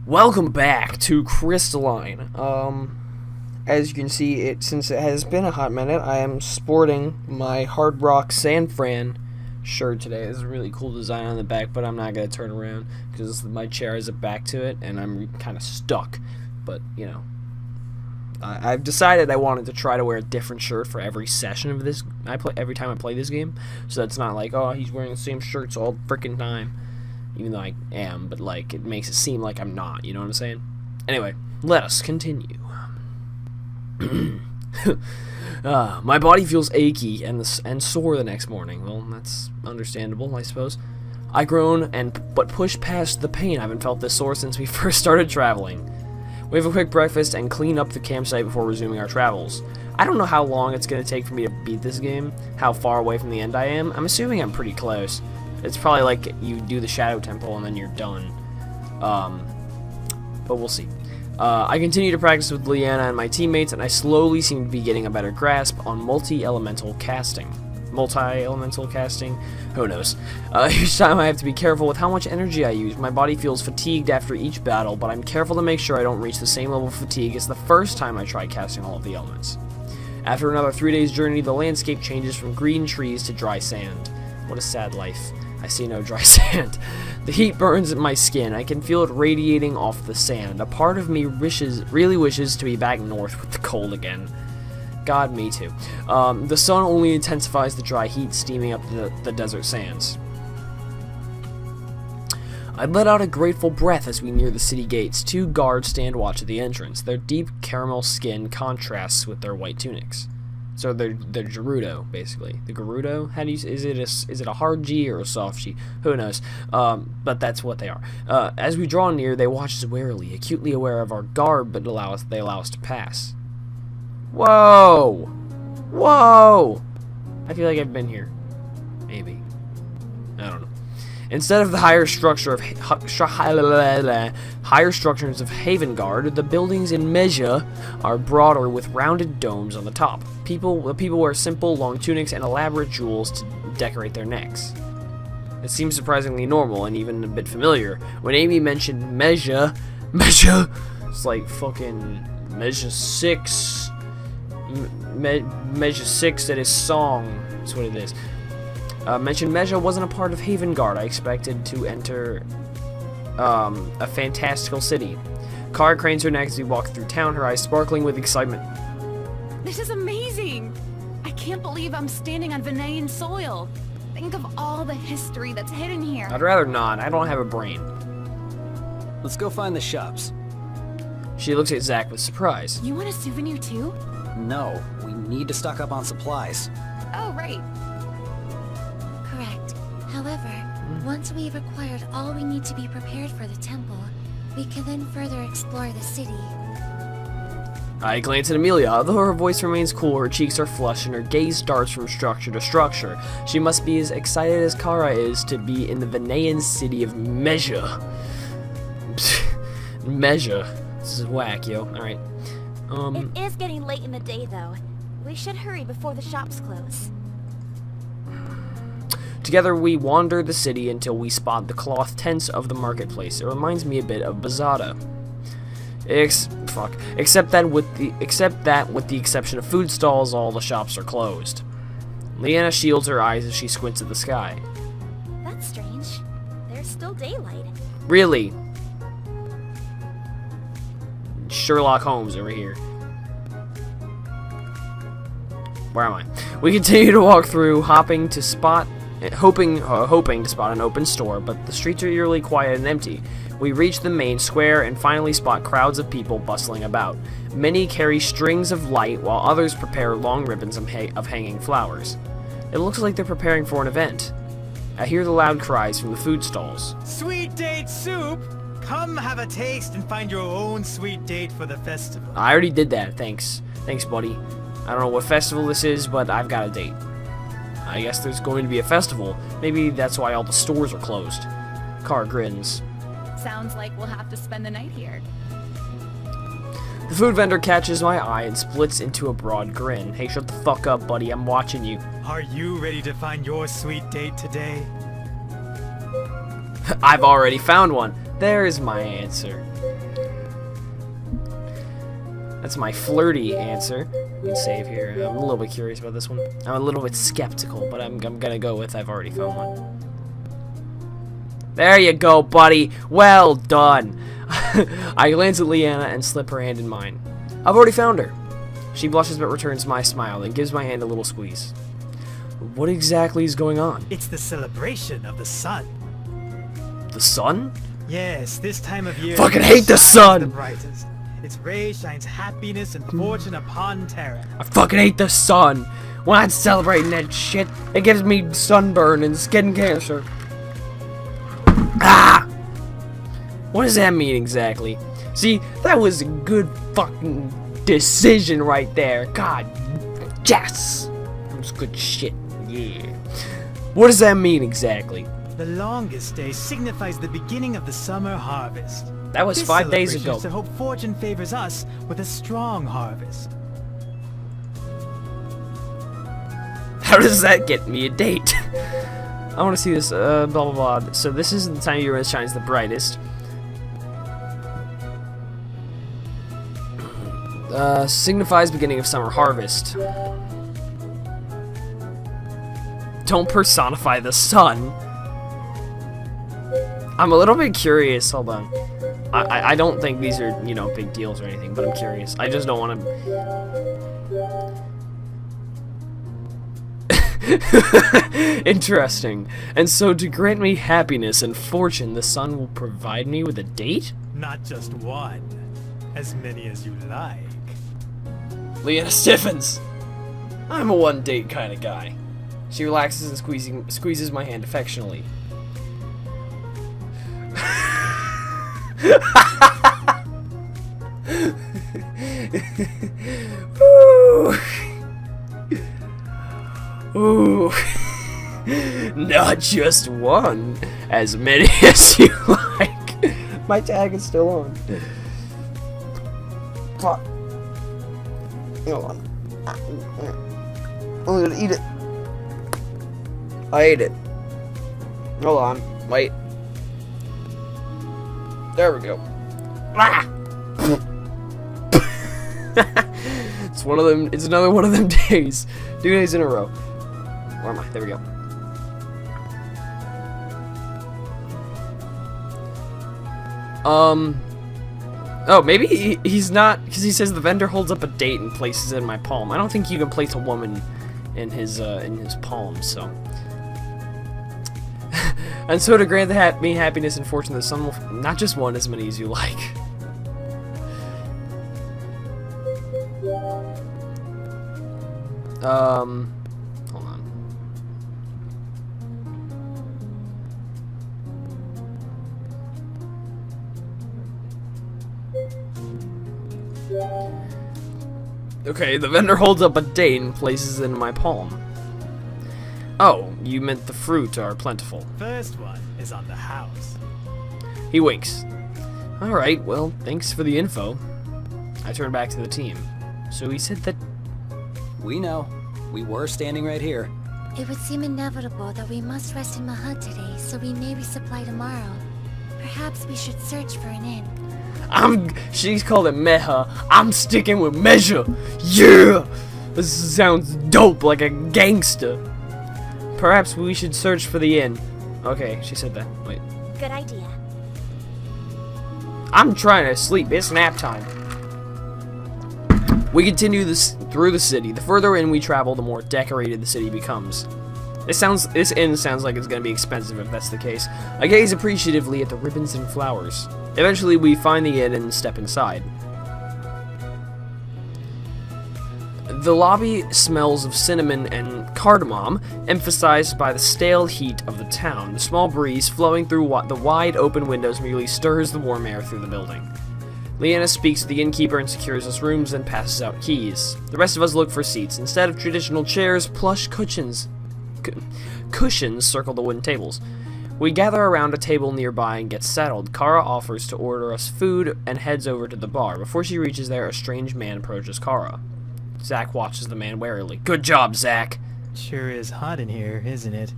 Welcome back to Crystalline. As you can see, since it has been a hot minute, I am sporting my Hard Rock San Fran shirt today. It's a really cool design on the back, but I'm not going to turn around because my chair has a back to it, and I'm kind of stuck. But, you know, I've decided I wanted to try to wear a different shirt for every session of this. Every time I play this game, so that's not like, oh, he's wearing the same shirts all freaking time. Even though I am, but like it makes it seem like I'm not, you know what I'm saying? Anyway, let us continue. My body feels achy and sore the next morning. Well, that's understandable, I suppose. I groan but push past the pain. I haven't felt this sore since we first started traveling. We have a quick breakfast and clean up the campsite before resuming our travels. I don't know how long it's going to take for me to beat this game, how far away from the end I am. I'm assuming I'm pretty close. It's probably like you do the Shadow Temple and then you're done. But we'll see. I continue to practice with Leanna and my teammates, and I slowly seem to be getting a better grasp on multi-elemental casting. Multi-elemental casting? Who knows? Each time I have to be careful with how much energy I use. My body feels fatigued after each battle, but I'm careful to make sure I don't reach the same level of fatigue as the first time I tried casting all of the elements. After another 3 days journey, the landscape changes from green trees to dry sand. What a sad life. I see no dry sand. The heat burns at my skin. I can feel it radiating off the sand. A part of me really wishes to be back north with the cold again. God, me too. The sun only intensifies the dry heat steaming up the desert sands. I let out a grateful breath as we near the city gates. 2 guards stand watch at the entrance. Their deep caramel skin contrasts with their white tunics. So they're Gerudo, basically. The Gerudo? How do you? Is it a hard G or a soft G? Who knows? But that's what they are. As we draw near, they watch us warily, acutely aware of our garb, but they allow us to pass. Whoa! Whoa! I feel like I've been here. Maybe. I don't know. Instead of the higher structures of Haven Guard, the buildings in Mejuhh are broader with rounded domes on the top. People wear simple, long tunics and elaborate jewels to decorate their necks. It seems surprisingly normal and even a bit familiar. When Amy mentioned Mejuhh, it's like fucking Mejuhh 6. Mejuhh 6 at his song. That's what it is. Mentioned Mejuhh wasn't a part of Haven Guard. I expected to enter a fantastical city. Kara cranes her neck as we walk through town, her eyes sparkling with excitement. This is amazing! I can't believe I'm standing on Venetian soil. Think of all the history that's hidden here. I'd rather not. I don't have a brain. Let's go find the shops. She looks at Zach with surprise. You want a souvenir too? No, we need to stock up on supplies. Oh, right. Correct. However, once we've acquired all we need to be prepared for the temple, we can then further explore the city. I glance at Amelia. Although her voice remains cool, her cheeks are flushed and her gaze darts from structure to structure. She must be as excited as Kara is to be in the Venetian city of Mejuhh. Mejuhh. This is whack, yo. Alright. It is getting late in the day, though. We should hurry before the shops close. Together we wander the city until we spot the cloth tents of the marketplace. It reminds me a bit of Bazada. Except that with the exception of food stalls, all the shops are closed. Leanna shields her eyes as she squints at the sky. That's strange. There's still daylight. Really? Sherlock Holmes over here. Where am I? We continue to walk through, hoping to spot an open store, but the streets are eerily quiet and empty. We reach the main square and finally spot crowds of people bustling about. Many carry strings of light, while others prepare long ribbons of hanging flowers. It looks like they're preparing for an event. I hear the loud cries from the food stalls. Sweet date soup! Come have a taste and find your own sweet date for the festival. I already did that, thanks. Thanks, buddy. I don't know what festival this is, but I've got a date. I guess there's going to be a festival. Maybe that's why all the stores are closed. Car grins. Sounds like we'll have to spend the night here. The food vendor catches my eye and splits into a broad grin. Hey, shut the fuck up, buddy. I'm watching you. Are you ready to find your sweet date today? I've already found one. There's my answer. That's my flirty answer. We can save here. I'm a little bit curious about this one. I'm a little bit skeptical, but I'm gonna go with I've already found one. There you go, buddy. Well done. I glance at Leanna and slip her hand in mine. I've already found her. She blushes but returns my smile and gives my hand a little squeeze. What exactly is going on? It's the celebration of the sun. The sun? Yes, this time of year. Fucking hate the sun! The brightest. Its rays shines happiness and fortune upon Terra. I fucking hate the sun. When I'm celebrating that shit, it gives me sunburn and skin cancer. Ah! What does that mean exactly? See, that was a good fucking decision right there. God, yes! That was good shit. Yeah. What does that mean exactly? The longest day signifies the beginning of the summer harvest. That was This 5 days celebration ago. is to hope fortune favors us with a strong harvest. How does that get me a date? I want to see this, blah blah blah. So this is the time of year when it shines the brightest. Signifies beginning of summer harvest. Don't personify the sun. I'm a little bit curious. Hold on. I don't think these are, you know, big deals or anything, but I'm curious. I just don't want to... Interesting. And so to grant me happiness and fortune, the sun will provide me with a date? Not just one. As many as you like. Leanna stiffens. I'm a one-date kind of guy. She relaxes and squeezes my hand affectionately. Ooh. Ooh. Not just one. As many as you like. My tag is still on. Fuck. Hold on. I'm gonna eat it. I ate it. Hold on. Wait. There we go. Ah! It's one of them. It's another one of them days. 2 days in a row. Where am I? There we go. Oh, maybe he's not, because he says the vendor holds up a date and places it in my palm. I don't think you can place a woman in his palm, so. And so to grant me happiness and fortune, the sun will, not just one, as many as you like. Hold on. Okay, the vendor holds up a date and places it in my palm. Oh, you meant the fruit are plentiful. First one is on the house. He winks. Alright, well, thanks for the info. I turn back to the team. So he said that... We know. We were standing right here. It would seem inevitable that we must rest in Mejuhh today, so we may resupply tomorrow. Perhaps we should search for an inn. She's called it Mejuhh. I'm sticking with Mejuhh. Yeah! This sounds dope, like a gangster. Perhaps we should search for the inn. Okay, she said that. Wait. Good idea. I'm trying to sleep. It's nap time. We continue through the city. The further in we travel, the more decorated the city becomes. This inn sounds like it's going to be expensive if that's the case. I gaze appreciatively at the ribbons and flowers. Eventually, we find the inn and step inside. The lobby smells of cinnamon and cardamom, emphasized by the stale heat of the town. The small breeze flowing through the wide open windows merely stirs the warm air through the building. Leanna speaks to the innkeeper and secures us rooms and passes out keys. The rest of us look for seats. Instead of traditional chairs, plush cushions circle the wooden tables. We gather around a table nearby and get settled. Kara offers to order us food and heads over to the bar. Before she reaches there, a strange man approaches Kara. Zack watches the man warily. Good job, Zack. Sure is hot in here, isn't it?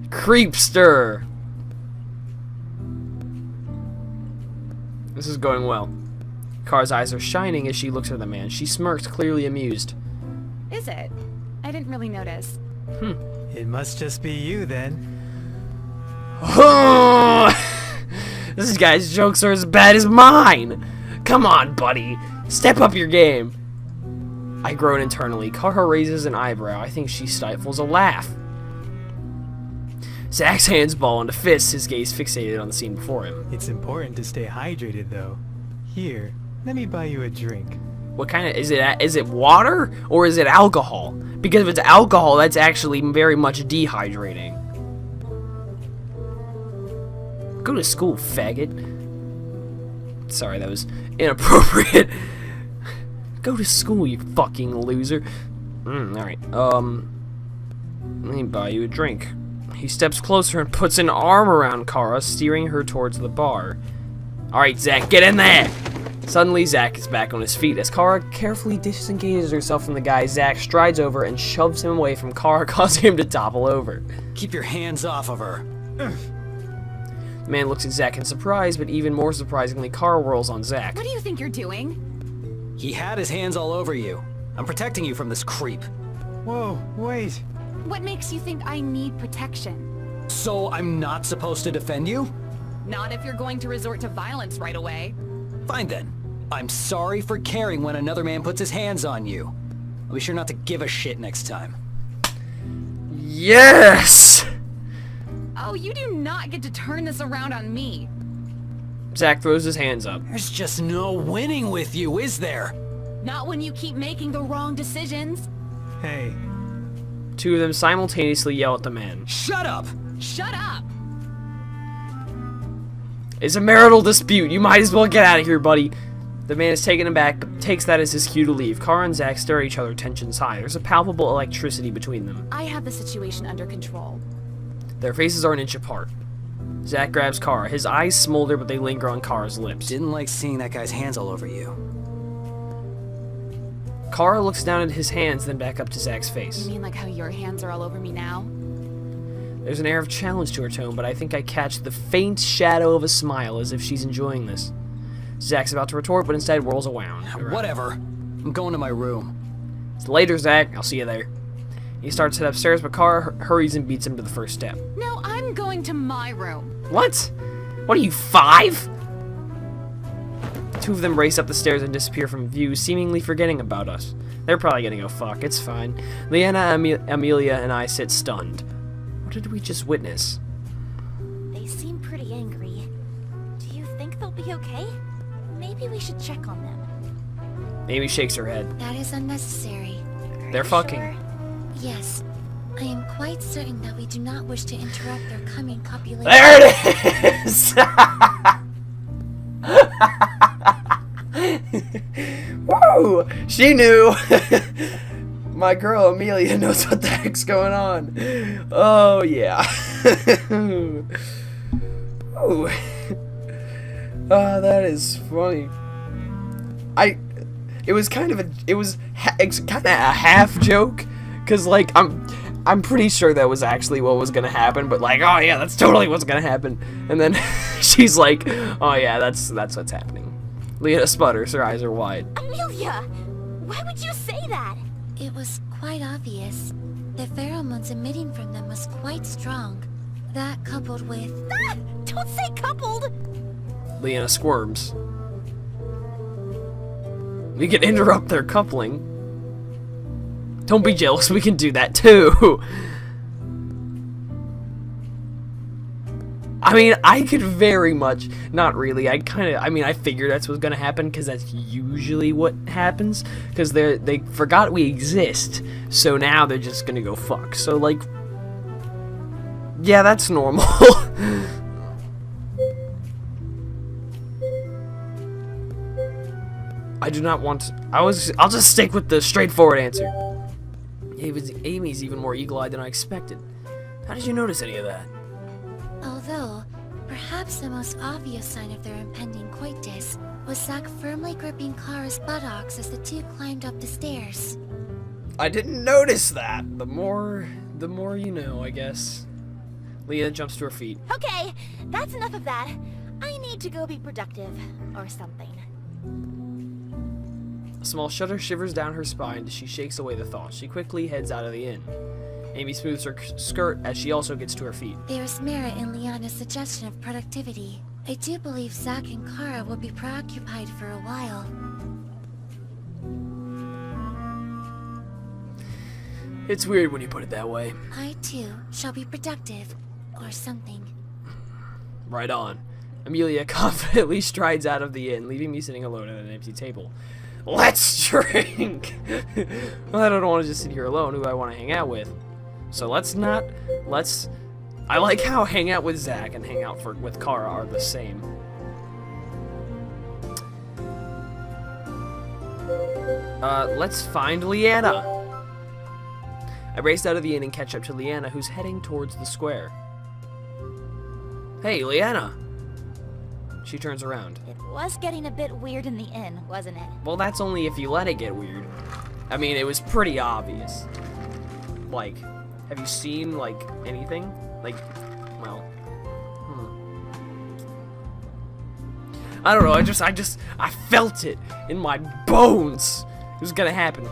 Creepster. This is going well. Kara's eyes are shining as she looks at the man. She smirks, clearly amused. Is it? I didn't really notice. It must just be you then. This guy's jokes are as bad as mine. Come on, buddy. Step up your game. I groan internally. Kara raises an eyebrow. I think she stifles a laugh. Zack's hands ball into fists, his gaze fixated on the scene before him. It's important to stay hydrated, though. Here, let me buy you a drink. What kind of... Is it water or is it alcohol? Because if it's alcohol, that's actually very much dehydrating. Go to school, faggot. Sorry, that was inappropriate. Go to school, you fucking loser. Alright, let me buy you a drink. He steps closer and puts an arm around Kara, steering her towards the bar. Alright, Zack, get in there! Suddenly, Zack is back on his feet. As Kara carefully disengages herself from the guy, Zack strides over and shoves him away from Kara, causing him to topple over. Keep your hands off of her. The man looks at Zack in surprise, but even more surprisingly, Kara whirls on Zack. What do you think you're doing? He had his hands all over you. I'm protecting you from this creep. Whoa, wait. What makes you think I need protection? So I'm not supposed to defend you? Not if you're going to resort to violence right away. Fine then. I'm sorry for caring when another man puts his hands on you. I'll be sure not to give a shit next time. Yes! Oh, you do not get to turn this around on me. Zack throws his hands up. There's just no winning with you, is there? Not when you keep making the wrong decisions. Hey, Two of them simultaneously yell at the man. Shut up! Shut up! It's a marital dispute. You might as well get out of here, buddy. The man is taken aback, but takes that as his cue to leave. Kara and Zack stare at each other, tensions high. There's a palpable electricity between them. I have the situation under control. Their faces are an inch apart. Zack grabs Kara. His eyes smolder, but they linger on Kara's lips. Didn't like seeing that guy's hands all over you. Kara looks down at his hands, then back up to Zack's face. You mean like how your hands are all over me now? There's an air of challenge to her tone, but I think I catch the faint shadow of a smile as if she's enjoying this. Zack's about to retort, but instead whirls around. Whatever. I'm going to my room. Later, Zack. I'll see you there. He starts to head upstairs, but Kara hurries and beats him to the first step. No, I'm going to my room. What? What are you, 5? Two of them race up the stairs and disappear from view, seemingly forgetting about us. They're probably gonna go fuck. It's fine. Leanna, Amelia, and I sit stunned. What did we just witness? They seem pretty angry. Do you think they'll be okay? Maybe we should check on them. Amy shakes her head. That is unnecessary. They're You fucking. sure? Yes. I am quite certain that we do not wish to interrupt their coming copulation. There it is! Whoa! She knew! My girl Amelia knows what the heck's going on. Oh, yeah. Ooh. That is funny. It was kind of a half joke, cause like I'm pretty sure that was actually what was gonna happen, but like, oh yeah, that's totally what's gonna happen. And then she's like, oh yeah, that's what's happening. Leanna sputters, her eyes are wide. Amelia! Why would you say that? It was quite obvious. The pheromones emitting from them was quite strong. That coupled with... Ah! Don't say coupled! Leanna squirms. We can interrupt their coupling. Don't be jealous, we can do that too. I mean, I could very much, not really, I figured that's what's gonna happen, because that's usually what happens, because they forgot we exist, so now they're just gonna go fuck, so like, yeah, that's normal. I do not want to, I'll just stick with the straightforward answer. Amy's even more eagle-eyed than I expected. How did you notice any of that? Although, perhaps the most obvious sign of their impending coitus was Zack firmly gripping Kara's buttocks as the two climbed up the stairs. I didn't notice that. The more you know, I guess. Leah jumps to her feet. Okay, that's enough of that. I need need to go be productive, or something. A small shudder shivers down her spine as she shakes away the thought. She quickly heads out of the inn. Amy smooths her skirt as she also gets to her feet. There's merit in Liana's suggestion of productivity. I do believe Zack and Kara will be preoccupied for a while. It's weird when you put it that way. I, too, shall be productive, or something. Right on. Amelia confidently strides out of the inn, leaving me sitting alone at an empty table. Let's drink! Well, I don't want to just sit here alone. Who do I want to hang out with? So let's... I like how hang out with Zack and hang out with Kara are the same. Let's find Liana. I raced out of the inn and catch up to Liana, who's heading towards the square. Hey, Liana! She turns around. It was getting a bit weird in the inn, wasn't it? Well, that's only if you let it get weird. I mean, it was pretty obvious. Like, have you seen, like, anything? Like, well, I don't know, I felt it in my bones. It was gonna happen.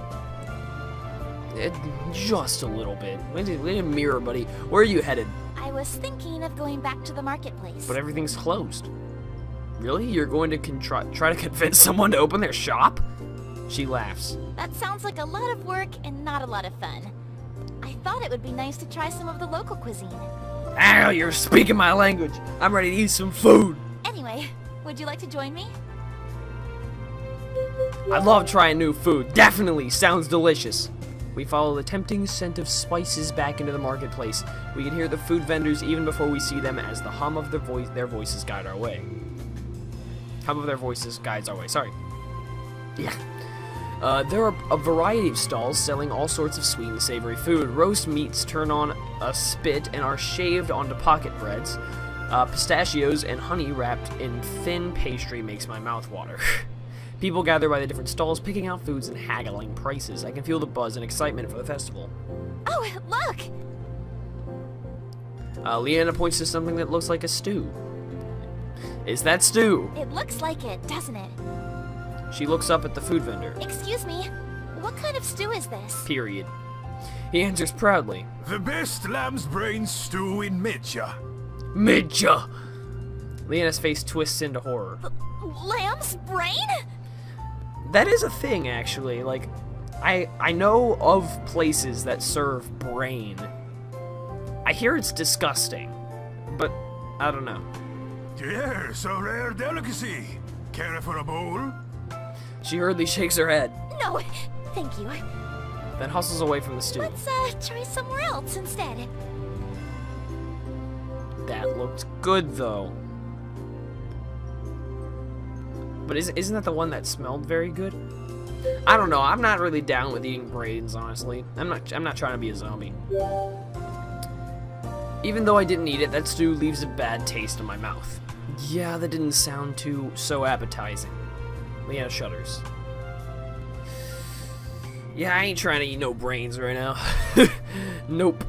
Just a little bit. Wait a mirror, buddy. Where are you headed? I was thinking of going back to the marketplace. But everything's closed. Really? You're going to try to convince someone to open their shop? She laughs. That sounds like a lot of work and not a lot of fun. I thought it would be nice to try some of the local cuisine. Ow, you're speaking my language. I'm ready to eat some food. Anyway, would you like to join me? I love trying new food. Definitely sounds delicious. We follow the tempting scent of spices back into the marketplace. We can hear the food vendors even before we see them as the hum of their voices guide our way. Hum of their voices guides our way. Sorry. Yeah. There are a variety of stalls selling all sorts of sweet and savory food. Roast meats turn on a spit and are shaved onto pocket breads. Pistachios and honey wrapped in thin pastry makes my mouth water. People gather by the different stalls, picking out foods and haggling prices. I can feel the buzz and excitement for the festival. Oh, look! Liana points to something that looks like a stew. Is that stew? It looks like it, doesn't it? She looks up at the food vendor. Excuse me, what kind of stew is this? Period. He answers proudly. The best lamb's brain stew in Mejuhh. Mejuhh! Liana's face twists into horror. Lamb's brain? That is a thing, actually. Like, I know of places that serve brain. I hear it's disgusting, but I don't know. Yes, a rare delicacy. Care for a bowl? She hurriedly shakes her head, No, thank you. then hustles away from the stew. Let's try somewhere else instead. That looked good, though. But isn't that the one that smelled very good? I don't know. I'm not really down with eating brains, honestly. I'm not trying to be a zombie. Even though I didn't eat it, that stew leaves a bad taste in my mouth. Yeah, that didn't sound so appetizing. Liana shudders. Yeah, I ain't trying to eat no brains right now. Nope.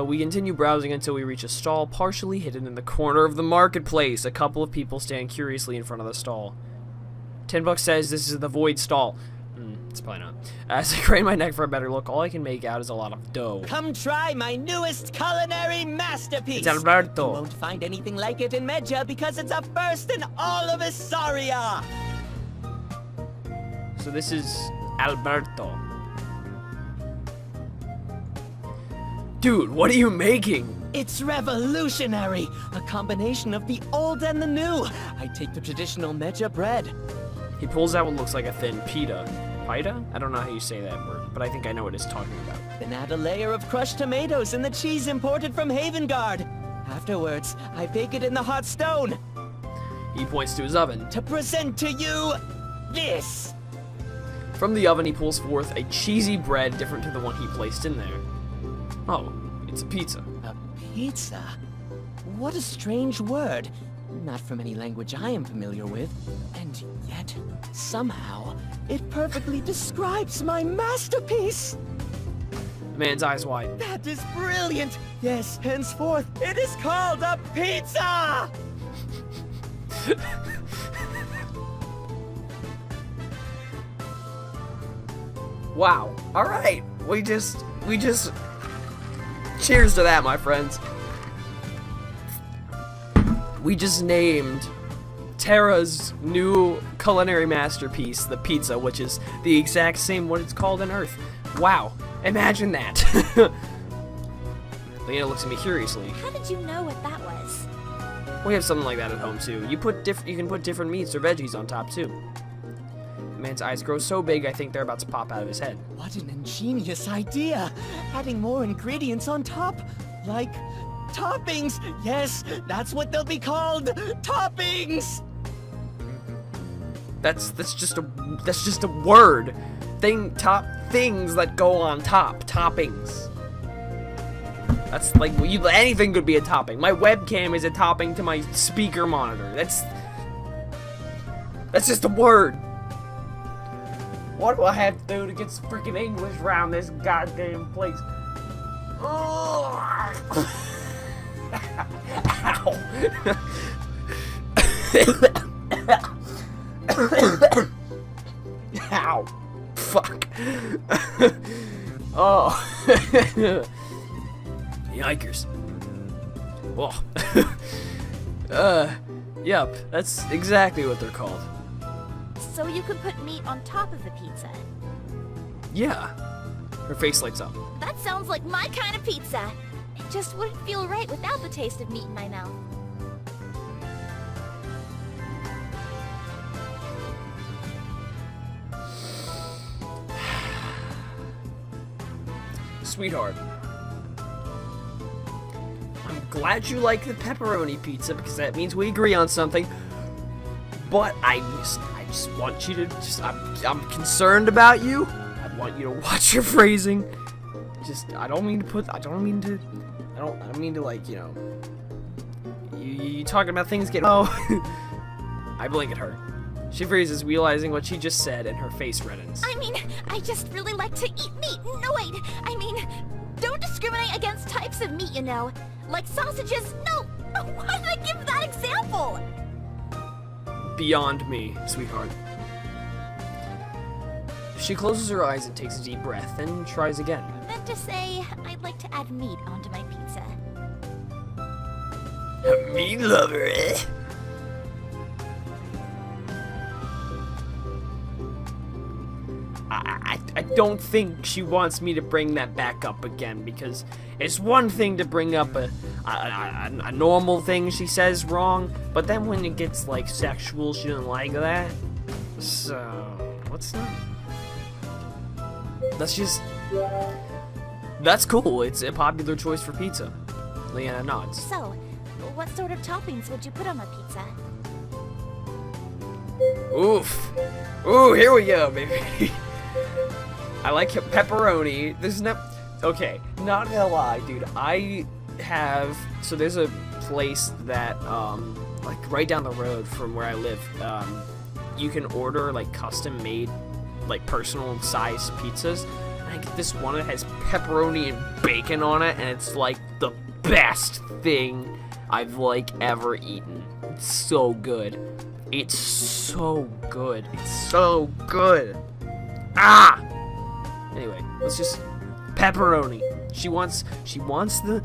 We continue browsing until we reach a stall partially hidden in the corner of the marketplace. A couple of people stand curiously in front of the stall. $10 says this is the void stall. It's probably not. As I crane my neck for a better look, all I can make out is a lot of dough. Come try my newest culinary masterpiece. It's Alberto. You won't find anything like it in Mejuhh because it's a first in all of Isaria. So this is Alberto. Dude, what are you making? It's revolutionary. A combination of the old and the new. I take the traditional Mejuhh bread. He pulls out what looks like a thin pita. Pita? I don't know how you say that word, but I think I know what he's talking about. Then add a layer of crushed tomatoes and the cheese imported from Havengard. Afterwards, I bake it in the hot stone. He points to his oven. To present to you this. From the oven, he pulls forth a cheesy bread different to the one he placed in there. Oh, it's a pizza. A pizza? What a strange word. Not from any language I am familiar with. And yet, somehow, it perfectly describes my masterpiece. The man's eyes widen. That is brilliant. Yes, henceforth, it is called a pizza. Wow. All right. We just cheers to that, my friends. We just named Terra's new culinary masterpiece, the pizza, which is the exact same what it's called on Earth. Wow. Imagine that. Lena looks at me curiously. How did you know what that was? We have something like that at home too. You can put different meats or veggies on top too. The man's eyes grow so big I think they're about to pop out of his head. What an ingenious idea! Adding more ingredients on top, like toppings. Yes, that's what they'll be called. Toppings. That's just a word. Things that go on top. Toppings. That's like anything could be a topping. My webcam is a topping to my speaker monitor. That's just a word. What do I have to do to get some freaking English around this goddamn place? Ow. Ow. Fuck. Oh. Yikers. Whoa. Yep, that's exactly what they're called. So you could put meat on top of the pizza. Yeah. Her face lights up. That sounds like my kind of pizza. It just wouldn't feel right without the taste of meat in my mouth. Sweetheart. I'm glad you like the pepperoni pizza because that means we agree on something. But I just want you to I'm concerned about you. I want you to watch your phrasing. I don't mean to like, you know, you talking about things getting I blink at her. She freezes, realizing what she just said, and her face reddens. I mean, I just really like to eat meat. No, wait. I mean, don't discriminate against types of meat, you know. Like sausages. No. Why did I give that example? Beyond me, sweetheart. She closes her eyes and takes a deep breath, then tries again. I meant to say I'd like to add meat onto my pizza. A meat lover, eh? I don't think she wants me to bring that back up again, because it's one thing to bring up a normal thing she says wrong, but then when it gets like sexual, she doesn't like that. So what's that? That's cool. It's a popular choice for pizza. Leanna nods. So, what sort of toppings would you put on my pizza? Oof. Ooh, here we go, baby. I like pepperoni. Okay, not gonna lie, dude. There's a place that, like right down the road from where I live, you can order like custom made, like personal size pizzas. And I get this one that has pepperoni and bacon on it, and it's like the best thing I've like ever eaten. It's so good. It's so good. It's so good. Ah! Anyway, let's just pepperoni. She wants the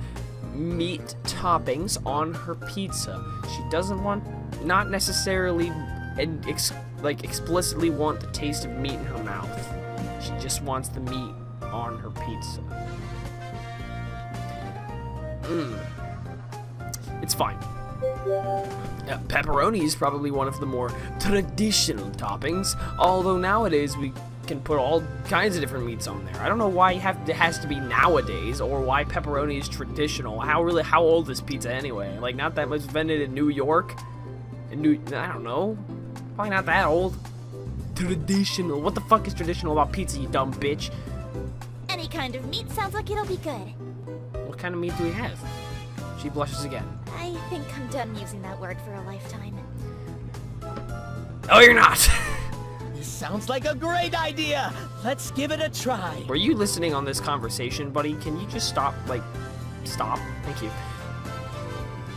meat toppings on her pizza. She doesn't want, not necessarily explicitly want the taste of meat in her mouth. She just wants the meat on her pizza. It's fine. Pepperoni is probably one of the more traditional toppings, although nowadays we can put all kinds of different meats on there. I don't know why it has to be nowadays, or why pepperoni is traditional. How old is pizza anyway? Like, not that much invented in New York. I don't know. Probably not that old. Traditional. What the fuck is traditional about pizza, you dumb bitch? Any kind of meat sounds like it'll be good. What kind of meat do we have? She blushes again. I think I'm done using that word for a lifetime. Oh, you're not! This sounds like a great idea. Let's give it a try. Were you listening on this conversation, buddy? Can you just stop? Like, stop? Thank you.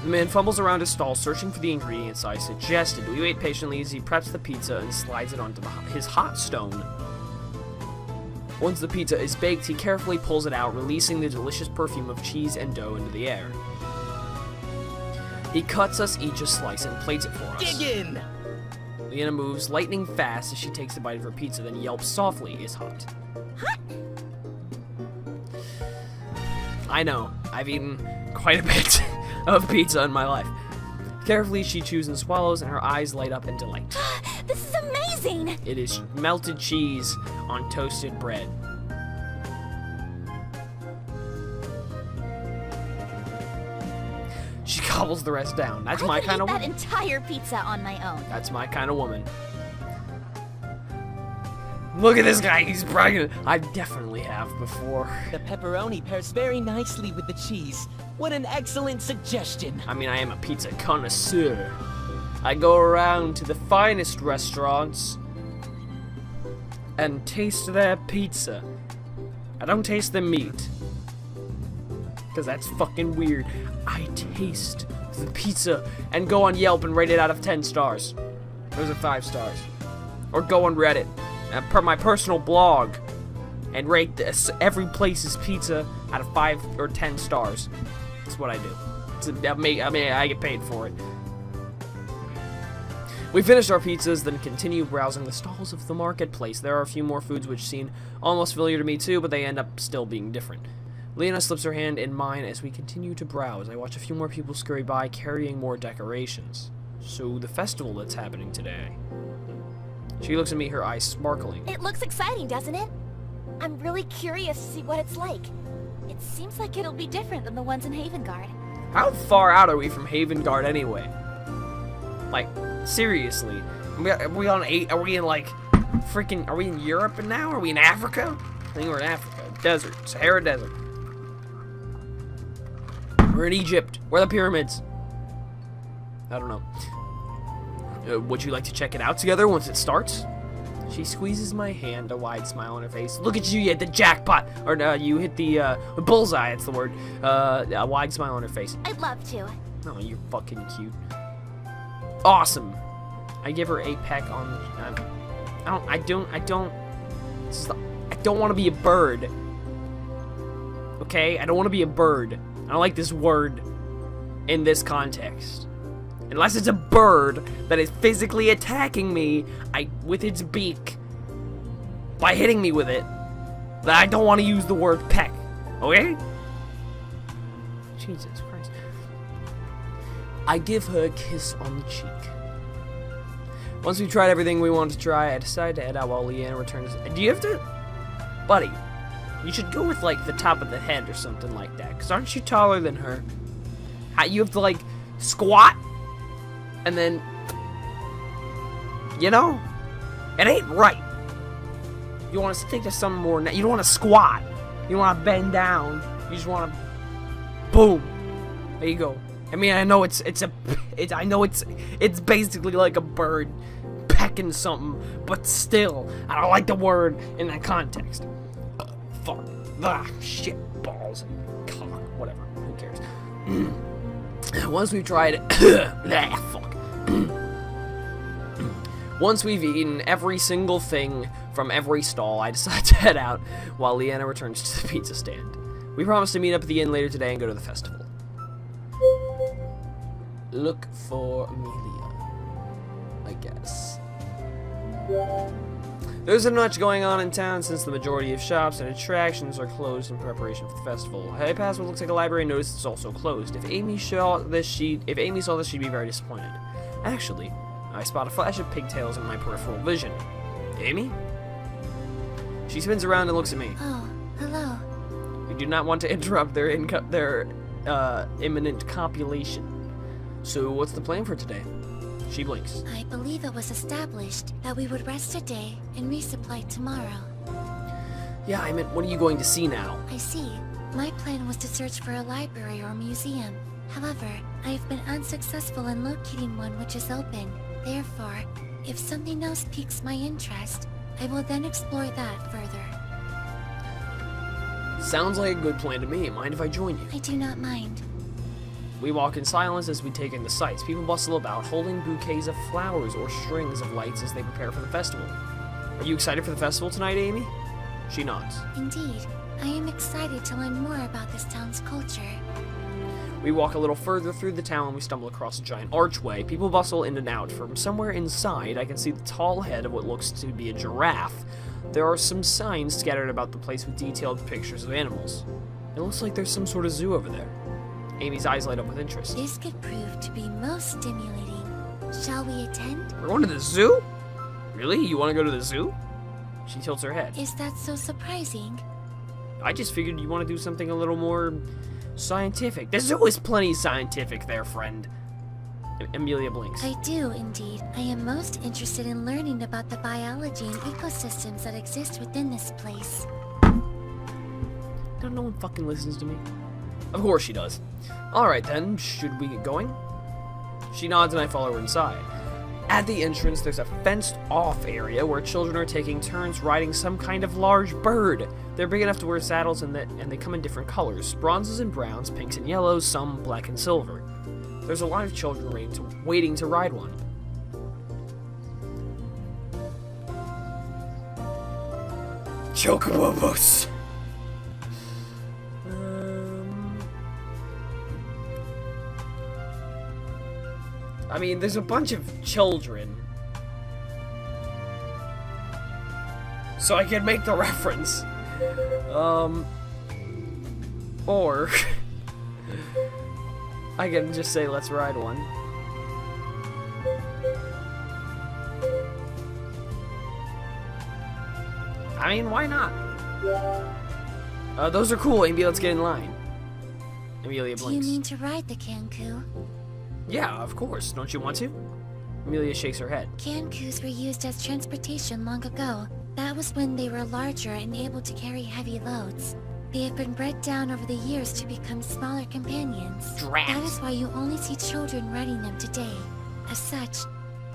The man fumbles around his stall, searching for the ingredients I suggested. We wait patiently as he preps the pizza and slides it onto his hot stone. Once the pizza is baked, he carefully pulls it out, releasing the delicious perfume of cheese and dough into the air. He cuts us each a slice and plates it for us. Dig in! Leanna moves lightning fast as she takes a bite of her pizza, then yelps softly, "It's hot." Hot? I know, I've eaten quite a bit of pizza in my life. Carefully, she chews and swallows, and her eyes light up in delight. This is amazing! It is melted cheese on toasted bread. She gobbles the rest down. That's my kind of that woman. entire pizza on my own. That's my kind of woman. Look at this guy, he's bragging. I definitely have before. The pepperoni pairs very nicely with the cheese. What an excellent suggestion. I mean, I am a pizza connoisseur. I go around to the finest restaurants and taste their pizza. I don't taste the meat, because that's fucking weird. I taste the pizza and go on Yelp and rate it out of 10 stars. Those are 5 stars. Or go on Reddit, per my personal blog, and rate this every place's pizza out of 5 or 10 stars. That's what I do. I get paid for it. We finish our pizzas, then continue browsing the stalls of the marketplace. There are a few more foods which seem almost familiar to me too, but they end up still being different. Leanna slips her hand in mine as we continue to browse. I watch a few more people scurry by carrying more decorations. So, the festival that's happening today. She looks at me, her eyes sparkling. It looks exciting, doesn't it? I'm really curious to see what it's like. It seems like it'll be different than the ones in Havengard. How far out are we from Havengard anyway? Like, seriously. Are we on 8? Are we in like freaking, are we in Europe now? Are we in Africa? I think we're in Africa. Desert. Sahara Desert. We're in Egypt. Where are the pyramids? I don't know. Would you like to check it out together once it starts? She squeezes my hand, a wide smile on her face. Look at you, you hit the jackpot! Or you hit the bullseye, it's the word. A wide smile on her face. I'd love to. Oh, you're fucking cute. Awesome. I give her a peck on. I don't want to be a bird. Okay, I don't want to be a bird. I don't like this word in this context. Unless it's a bird that is physically attacking me with its beak by hitting me with it, that I don't want to use the word peck. Okay? Jesus Christ. I give her a kiss on the cheek. Once we've tried everything we want to try, I decide to head out while Leanna returns. Do you have to... Buddy, you should go with, like, the top of the head or something like that. Because aren't you taller than her? You have to, like, squat? And then... You know? It ain't right. You want to stick to something more... You don't want to squat. You don't want to bend down. You just want to... Boom. There you go. I mean, I know it's basically like a bird pecking something, but still, I don't like the word in that context. Fuck. Shit. Balls. Cock. Whatever. Who cares? Once we've tried it... fuck. Once we've eaten every single thing from every stall, I decide to head out while Leanna returns to the pizza stand. We promise to meet up at the inn later today and go to the festival. Look for Amelia, I guess. There isn't much going on in town since the majority of shops and attractions are closed in preparation for the festival. I passed what looks like a library and noticed it's also closed. If Amy saw this, she'd be very disappointed. Actually, I spot a flash of pigtails in my peripheral vision. Amy? She spins around and looks at me. Oh, hello. We do not want to interrupt their imminent copulation. So, what's the plan for today? She blinks. I believe it was established that we would rest a day and resupply tomorrow. Yeah, I meant, what are you going to see now? I see. My plan was to search for a library or museum. However, I have been unsuccessful in locating one which is open. Therefore, if something else piques my interest, I will then explore that further. Sounds like a good plan to me. Mind if I join you? I do not mind. We walk in silence as we take in the sights. People bustle about, holding bouquets of flowers or strings of lights as they prepare for the festival. Are you excited for the festival tonight, Amy? She nods. Indeed. I am excited to learn more about this town's culture. We walk a little further through the town and we stumble across a giant archway. People bustle in and out. From somewhere inside, I can see the tall head of what looks to be a giraffe. There are some signs scattered about the place with detailed pictures of animals. It looks like there's some sort of zoo over there. Amy's eyes light up with interest. This could prove to be most stimulating. Shall we attend? We're going to the zoo? Really? You want to go to the zoo? She tilts her head. Is that so surprising? I just figured you want to do something a little more scientific. The zoo is plenty scientific there, friend. Amelia blinks. I do, indeed. I am most interested in learning about the biology and ecosystems that exist within this place. No one fucking listens to me. Of course she does. Alright then, should we get going? She nods and I follow her inside. At the entrance, there's a fenced-off area where children are taking turns riding some kind of large bird. They're big enough to wear saddles and they come in different colors. Bronzes and browns, pinks and yellows, some black and silver. There's a lot of children waiting to ride one. Chocobos! I mean, there's a bunch of children. So I can make the reference. Or I can just say, let's ride one. I mean, why not? Those are cool, Amy. Let's get in line. Amelia blinks. Do you mean to ride the Kanku? Yeah, of course. Don't you want to? Amelia shakes her head. Kankus were used as transportation long ago. That was when they were larger and able to carry heavy loads. They have been bred down over the years to become smaller companions. Drat. That is why you only see children riding them today. As such,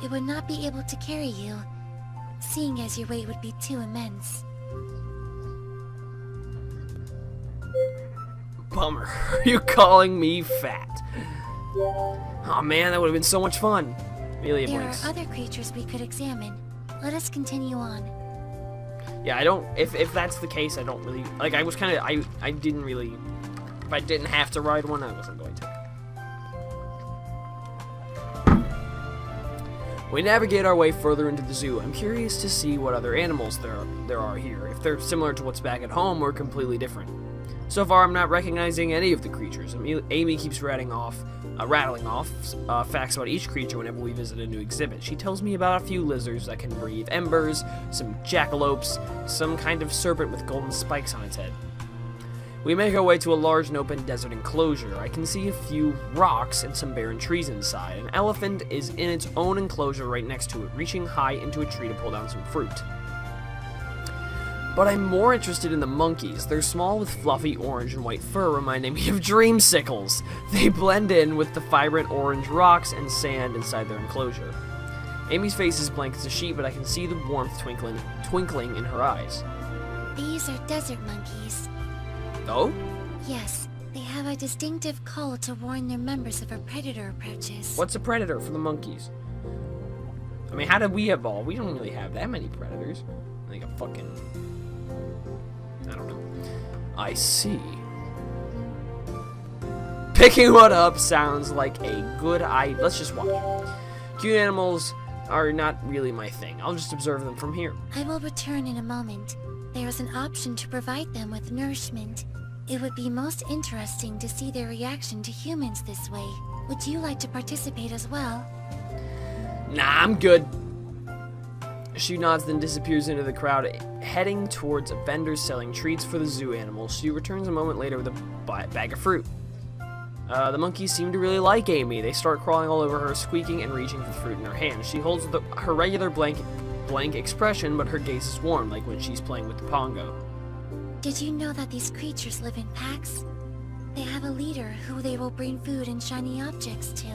it would not be able to carry you, seeing as your weight would be too immense. Bummer. Are you calling me fat? Oh man, that would have been so much fun. Amelia There blinks. are other creatures we could examine. Let us continue on. Yeah, I don't. If that's the case, I don't really like. I was kind of. I didn't really. If I didn't have to ride one, I wasn't going to. We navigate our way further into the zoo. I'm curious to see what other animals there are here. If they're similar to what's back at home or completely different. So far, I'm not recognizing any of the creatures. Amy keeps rattling off facts about each creature whenever we visit a new exhibit. She tells me about a few lizards that can breathe embers, some jackalopes, some kind of serpent with golden spikes on its head. We make our way to a large and open desert enclosure. I can see a few rocks and some barren trees inside. An elephant is in its own enclosure right next to it, reaching high into a tree to pull down some fruit. But I'm more interested in the monkeys. They're small with fluffy orange and white fur, reminding me of dreamsicles. They blend in with the vibrant orange rocks and sand inside their enclosure. Amy's face is blank as a sheet, but I can see the warmth twinkling in her eyes. These are desert monkeys. Oh? Yes, they have a distinctive call to warn their members if a predator approaches. What's a predator for the monkeys? I mean, how did we evolve? We don't really have that many predators. Like a fucking... I don't know. I see. Picking one up sounds like a good idea. Let's just walk. Cute animals are not really my thing. I'll just observe them from here. I will return in a moment. There is an option to provide them with nourishment. It would be most interesting to see their reaction to humans this way. Would you like to participate as well? Nah, I'm good. She nods, then disappears into the crowd, heading towards a vendor selling treats for the zoo animals. She returns a moment later with a bag of fruit. The monkeys seem to really like Amy. They start crawling all over her, squeaking and reaching for the fruit in her hand. She holds her regular blank expression, but her gaze is warm, like when she's playing with the pongo. Did you know that these creatures live in packs? They have a leader who they will bring food and shiny objects to.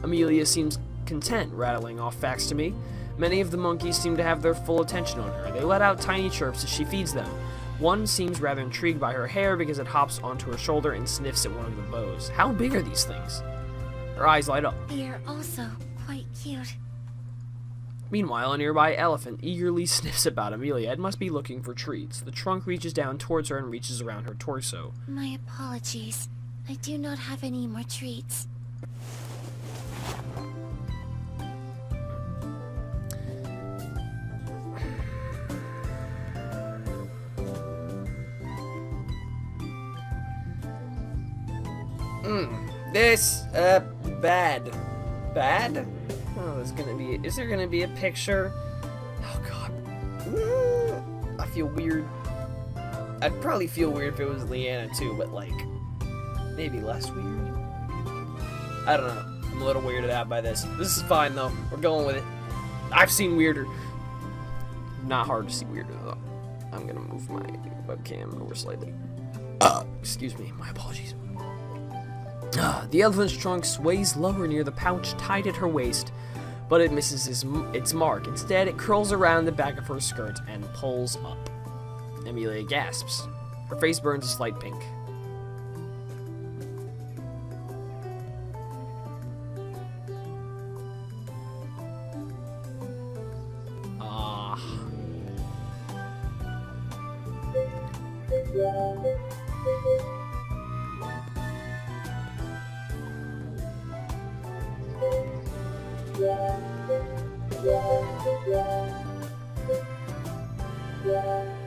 Amelia seems content, rattling off facts to me. Many of the monkeys seem to have their full attention on her. They let out tiny chirps as she feeds them. One seems rather intrigued by her hair because it hops onto her shoulder and sniffs at one of the bows. How big are these things? Her eyes light up. They are also quite cute. Meanwhile, a nearby elephant eagerly sniffs about Amelia and must be looking for treats. The trunk reaches down towards her and reaches around her torso. My apologies. I do not have any more treats. This, bad. Bad? Oh, is there gonna be a picture? Oh, God. I feel weird. I'd probably feel weird if it was Leanna, too, but, like, maybe less weird? I don't know. I'm a little weirded out by this. This is fine, though. We're going with it. I've seen weirder. Not hard to see weirder, though. I'm gonna move my webcam over slightly. Excuse me. My apologies. The elephant's trunk sways lower near the pouch tied at her waist, but it misses its mark. Instead, it curls around the back of her skirt and pulls up. Amelia gasps. Her face burns a slight pink.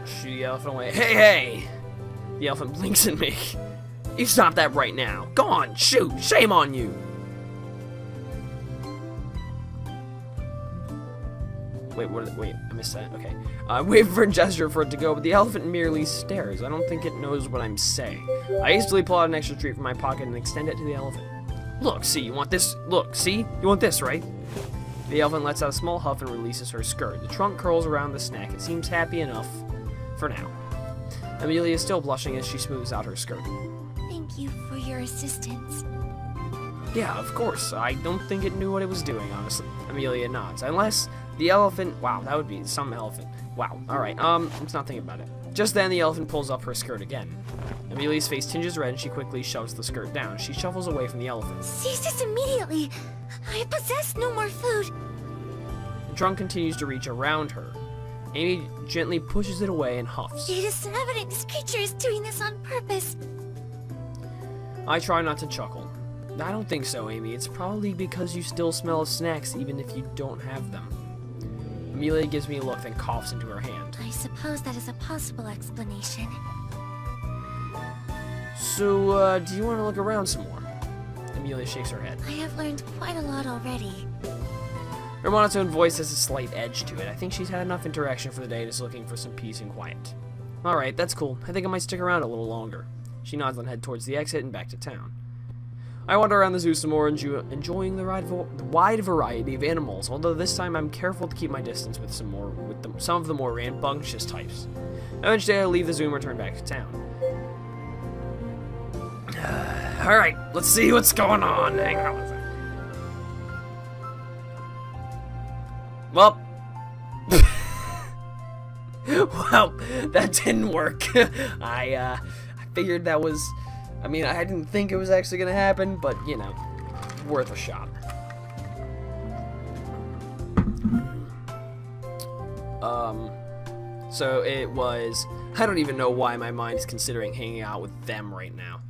Shoot the elephant away. Hey, hey! The elephant blinks at me. You stop that right now. Go on, shoot! Shame on you! Wait, I missed that. Okay. I wave for a gesture for it to go, but the elephant merely stares. I don't think it knows what I'm saying. I hastily pull out an extra treat from my pocket and extend it to the elephant. Look, see, you want this? Look, see? You want this, right? The elephant lets out a small huff and releases her skirt. The trunk curls around the snack. It seems happy enough for now. Amelia is still blushing as she smooths out her skirt. Thank you for your assistance. Yeah, of course. I don't think it knew what it was doing, honestly. Amelia nods. Unless the elephant... Wow, that would be some elephant. Wow. Alright, let's not think about it. Just then, the elephant pulls up her skirt again. Amelia's face tinges red and she quickly shoves the skirt down. She shuffles away from the elephant. Seize this immediately! I possess no more food! The trunk continues to reach around her. Amy gently pushes it away and huffs. It is evident this creature is doing this on purpose. I try not to chuckle. I don't think so, Amy. It's probably because you still smell of snacks even if you don't have them. Amelia gives me a look, then coughs into her hand. I suppose that is a possible explanation. So, do you want to look around some more? Amelia shakes her head. I have learned quite a lot already. Her monotone voice has a slight edge to it. I think she's had enough interaction for the day and is looking for some peace and quiet. Alright, that's cool. I think I might stick around a little longer. She nods and heads towards the exit and back to town. I wander around the zoo some more, enjoying the wide variety of animals, although this time I'm careful to keep my distance with some of the more rambunctious types. Eventually I leave the zoo and return back to town. Alright, let's see what's going on. Hang on a second. Well, well, that didn't work. I figured that was, I mean, I didn't think it was actually gonna happen, but, you know, worth a shot. So it was, I don't even know why my mind is considering hanging out with them right now.